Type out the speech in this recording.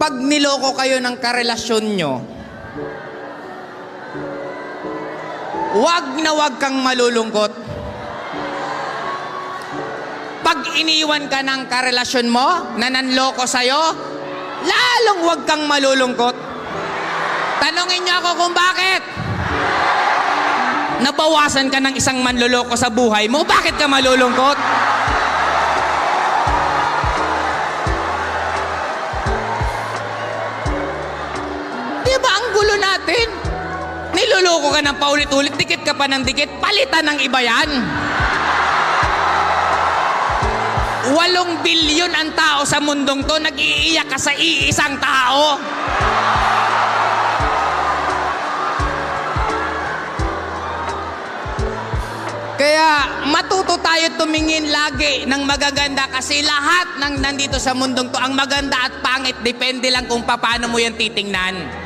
pag niloko kayo ng karelasyon nyo, wag na wag kang malulungkot. Pag iniwan ka ng karelasyon mo na nanloko sa'yo, lalong wag kang malulungkot. Tanungin niyo ako kung bakit. Nabawasan ka ng isang manloloko sa buhay mo, bakit ka malulungkot? Di ba ang gulo natin? Niloloko ka ng paulit-ulit, dikit ka pa ng dikit, palitan ng iba yan. 8 bilyon ang tao sa mundong to, nag-iiyak ka sa iisang tao. Kaya matuto tayo tumingin lagi ng magaganda kasi lahat ng nandito sa mundong to, ang maganda at pangit, depende lang kung paano mo yan titingnan.